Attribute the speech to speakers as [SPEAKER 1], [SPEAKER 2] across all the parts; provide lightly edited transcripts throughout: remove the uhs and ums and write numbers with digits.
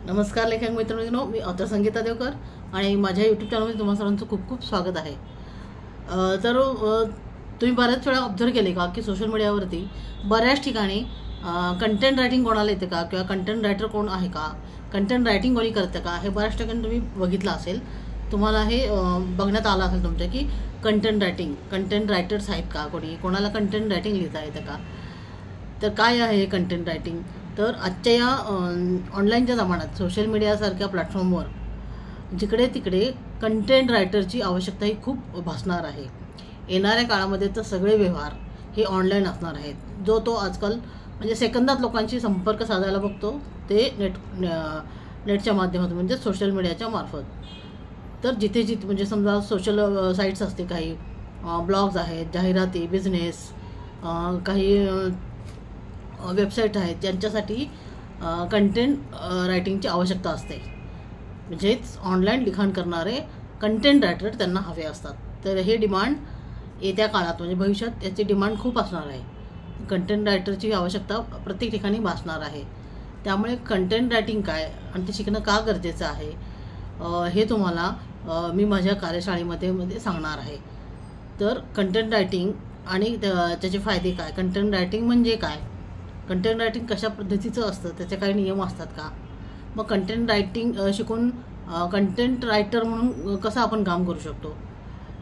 [SPEAKER 1] नमस्कार लेखक मित्रांनो, मी ऑथर संगीता देवकर आणि माझ्या यूट्यूब चॅनलमध्ये तुम्हा सर्वांचं खूप खूप स्वागत आहे। तुम्ही बऱ्याच वेळा ऑब्झर्व केले का की सोशल मीडियावरती बऱ्याच ठिकाणी कंटेंट रायटिंग कोणाला येते का किंवा कंटेंट रायटर कोण आहे का, कंटेंट रायटिंग कोणी करतं का, हे बऱ्याच ठिकाणी तुम्ही बघितलं असेल, तुम्हाला हे बघण्यात आलं असेल तुमच्या की कंटेंट रायटर्स आहेत का, कोणाला कंटेंट रायटिंग लिहिता येतं का। तर काय आहे हे कंटेंट रायटिंग? तर आजच्या या ऑनलाईनच्या जमान्यात सोशल मीडियासारख्या प्लॅटफॉर्मवर जिकडे तिकडे कंटेंट रायटरची आवश्यकता ही खूप भासणार आहे। येणाऱ्या काळामध्ये तर सगळे व्यवहार हे ऑनलाईन असणार आहेत। जो तो आजकाल म्हणजे सेकंदात लोकांशी संपर्क साधायला बघतो ते नेटच्या माध्यमातून म्हणजे सोशल मीडियाच्या मार्फत। तर जिथे म्हणजे समजा सोशल साईट्स असते, काही ब्लॉग्स आहेत, जाहिराती, बिझनेस, काही वेबसाईट आहेत ज्यांच्यासाठी कंटेंट रायटिंगची आवश्यकता असते, म्हणजेच ऑनलाईन लिखाण करणारे कंटेंट रायटर त्यांना हवे असतात। तर हे डिमांड येत्या काळात म्हणजे भविष्यात याची डिमांड खूप असणार आहे। कंटेंट रायटरची आवश्यकता प्रत्येक ठिकाणी भासणार आहे। त्यामुळे कंटेंट रायटिंग काय आणि ते शिकणं का गरजेचं आहे हे तुम्हाला मी माझ्या कार्यशाळेमध्ये सांगणार आहे। तर कंटेंट रायटिंग आणि त्याचे फायदे काय, कंटेंट रायटिंग म्हणजे काय, कंटेंट रायटिंग कशा पद्धतीचं असतं, त्याचे काही नियम असतात का, मग कंटेंट रायटिंग शिकून कंटेंट रायटर म्हणून कसं आपण काम करू शकतो,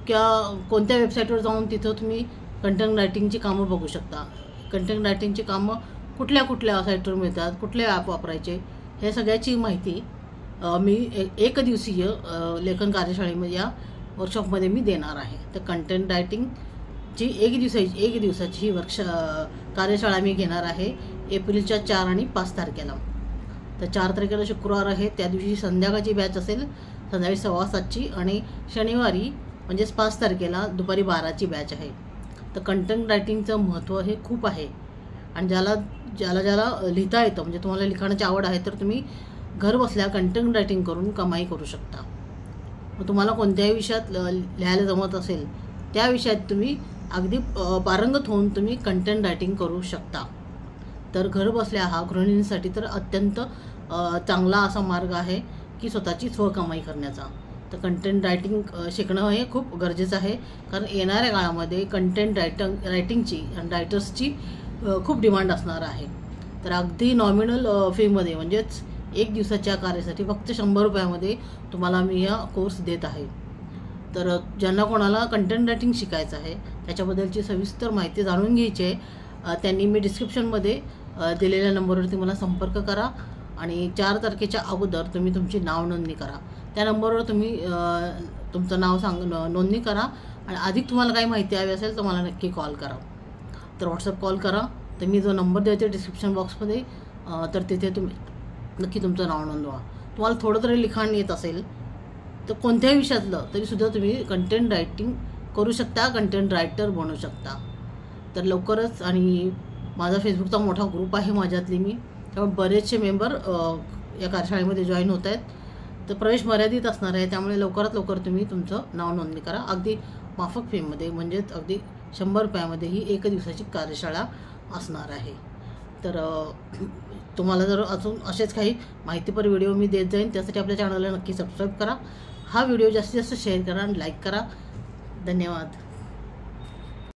[SPEAKER 1] किंवा कोणत्या वेबसाईटवर जाऊन तिथं तुम्ही कंटेंट रायटिंगची कामं बघू शकता, कंटेंट रायटिंगची कामं कुठल्या साईटवर मिळतात, कुठले ॲप वापरायचे, हे सगळ्याची माहिती मी एक दिवसीय लेखन कार्यशाळेमध्ये या वर्कशॉपमध्ये मी देणार आहे। तर कंटेंट रायटिंगची एक दिवसाची ही कार्यशाळा मी घेणार आहे एप्रिलच्या 4 आणि 5 तारखेला। तर 4 तारखेला शुक्रवार आहे, त्या दिवशी संध्याकाळची बॅच असेल, संध्याकाळी 6:15ची, आणि शनिवारी म्हणजेच 5 तारखेला दुपारी 12ची बॅच आहे। तर कंटेंट रायटिंगचं महत्त्व हे खूप आहे आणि ज्याला लिहिता येतं म्हणजे तुम्हाला लिखाणाची आवड आहे तर तुम्ही घर बसल्या कंटेंट रायटिंग करून कमाई करू शकता। मग तुम्हाला कोणत्याही विषयात लिहायला जमत असेल त्या विषयात तुम्ही अगदी पारंगत होऊन तुम्ही कंटेंट रायटिंग करू शकता। तर घर बसल्या हा गृहिणींसाठी तर अत्यंत चांगला असा मार्ग आहे की स्वतःची स्वकमाई करण्याचा। तर कंटेंट रायटिंग शिकणं हे खूप गरजेचं आहे, कारण येणाऱ्या काळामध्ये कंटेंट रायटिंगची आणि रायटर्सची खूप डिमांड असणार आहे। तर अगदी नॉमिनल फीमध्ये म्हणजेच एक दिवसाच्या कार्यासाठी फक्त 100 रुपयामध्ये तुम्हाला मी हा कोर्स देत आहे। तर ज्यांना कोणाला कंटेंट रायटिंग शिकायचं आहे त्याच्याबद्दलची सविस्तर माहिती जाणून घ्यायची आहे, त्यांनी मी डिस्क्रिप्शनमध्ये दिलेल्या नंबरवरती मला संपर्क करा आणि 4 तारखेच्या अगोदर तुम्ही तुमची नाव नोंदणी करा। त्या नंबरवर तुम्ही तुमचं नाव नोंदणी करा आणि अधिक तुम्हाला काही माहिती हवी असेल तर मला नक्की कॉल करा। तर व्हॉट्सअप कॉल करा, तर मी जो नंबर देते डिस्क्रिप्शन बॉक्समध्ये, तर तिथे तुम्ही नक्की तुमचं नाव नोंदवा। तुम्हाला थोडं तरी लिखाण येत असेल तर कोणत्याही विषयातलं तरीसुद्धा तुम्ही कंटेंट रायटिंग करू शकता, कंटेंट रायटर बनू शकता। तर लवकरच, आणि माझा फेसबुकचा मोठा ग्रुप आहे माझ्यातली मी, त्यामुळे बरेचसे मेंबर या कार्यशाळेमध्ये जॉईन होत आहेत। तर प्रवेश मर्यादित असणार आहे, त्यामुळे लवकरात लवकर तुम्ही तुमचं नाव नोंदणी करा। अगदी माफक फीमध्ये म्हणजेच अगदी 100 रुपयामध्ये ही एक दिवसाची कार्यशाळा असणार आहे। तर तुम्हाला जर अजून असेच काही माहितीपर व्हिडिओ मी देत जाईन, त्यासाठी आपल्या चॅनलला नक्की सबस्क्राईब करा, हा व्हिडिओ जास्तीत जास्त शेअर करा आणि लाईक करा। धन्यवाद।